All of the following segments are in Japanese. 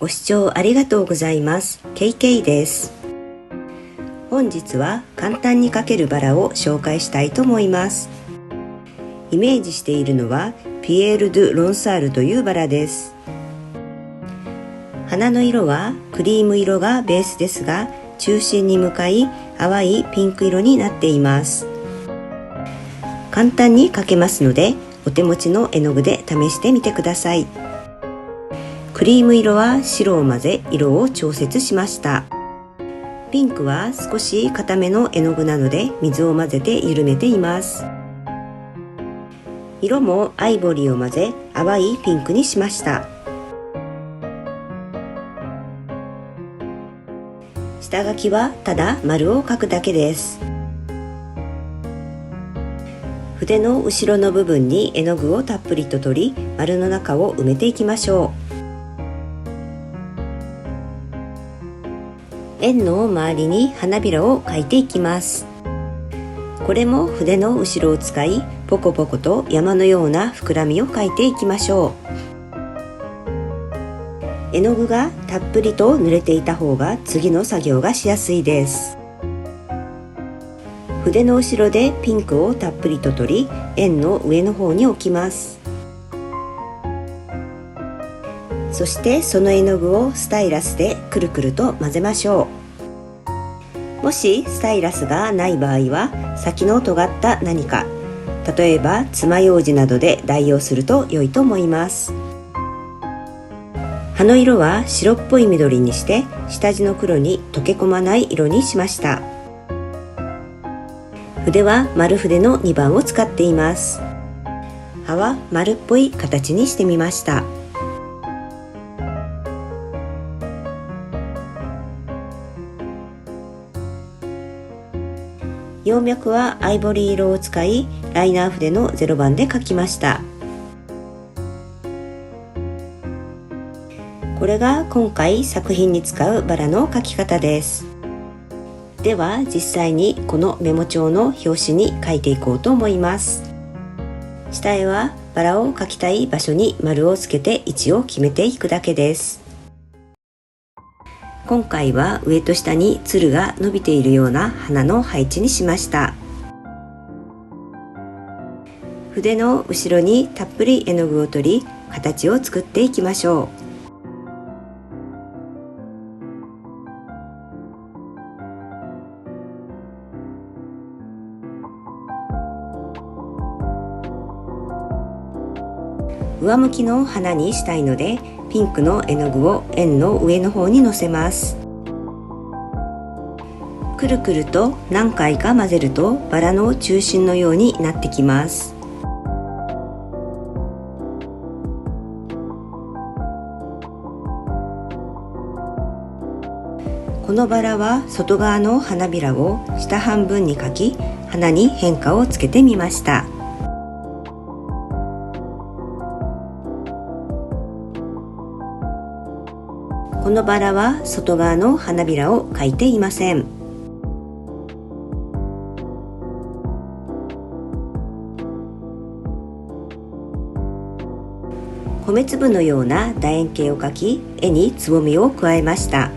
ご視聴ありがとうございます。KK です。本日は簡単に描けるバラを紹介したいと思います。イメージしているのはピエール・ドゥ・ロンサールというバラです。花の色はクリーム色がベースですが、中心に向かい淡いピンク色になっています。簡単に描けますので、お手持ちの絵の具で試してみてください。クリーム色は白を混ぜ色を調節しました。ピンクは少し固めの絵の具なので水を混ぜて緩めています。色もアイボリーを混ぜ淡いピンクにしました。下書きはただ丸を描くだけです。筆の後ろの部分に絵の具をたっぷりと取り、丸の中を埋めていきましょう。円の周りに花びらを描いていきます。これも筆の後ろを使い、ポコポコと山のような膨らみを描いていきましょう。絵の具がたっぷりと濡れていた方が次の作業がしやすいです。筆の後ろでピンクをたっぷりと取り、円の上の方に置きます。そしてその絵の具をスタイラスでくるくると混ぜましょう。もしスタイラスがない場合は、先の尖った何か、例えば爪楊枝などで代用すると良いと思います。葉の色は白っぽい緑にして、下地の黒に溶け込まない色にしました。筆は丸筆の2番を使っています。葉は丸っぽい形にしてみました。葉脈はアイボリー色を使い、ライナー筆の0番で描きました。これが今回作品に使うバラの描き方です。では実際にこのメモ帳の表紙に描いていこうと思います。下絵はバラを描きたい場所に丸をつけて位置を決めていくだけです。今回は上と下につるが伸びているような花の配置にしました。筆の後ろにたっぷり絵の具を取り、形を作っていきましょう。上向きの花にしたいので、ピンクの絵の具を円の上の方にのせます。くるくると何回か混ぜるとバラの中心のようになってきます。このバラは外側の花びらを下半分に描き、花に変化をつけてみました。このバラは外側の花びらを描いていません。米粒のような楕円形を描き、絵につぼみを加えました。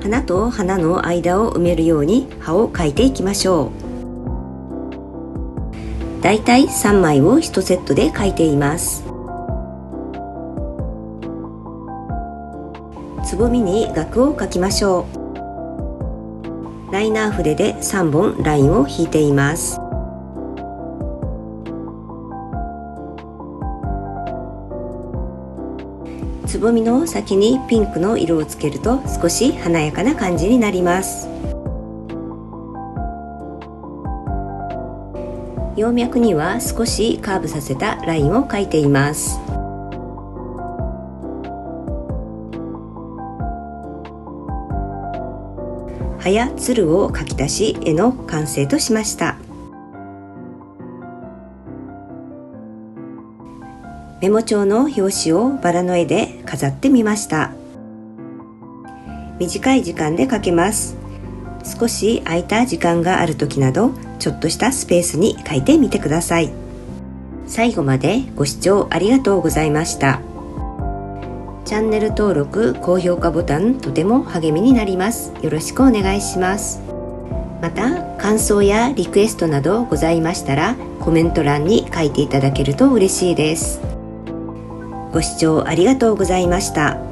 花と花の間を埋めるように葉を描いていきましょう。だいたい3枚を1セットで描いています。つぼみに額を描きましょう。ライナー筆で3本ラインを引いています。つぼみの先にピンクの色をつけると少し華やかな感じになります。葉脈には少しカーブさせたラインを描いています。葉やつるを描き足し、絵の完成としました。メモ帳の表紙をバラの絵で飾ってみました。短い時間で描けます。少し空いた時間がある時など、ちょっとしたスペースに描いてみてください。最後までご視聴ありがとうございました。チャンネル登録、高評価ボタンとても励みになります。よろしくお願いします。また感想やリクエストなどございましたらコメント欄に書いていただけると嬉しいです。ご視聴ありがとうございました。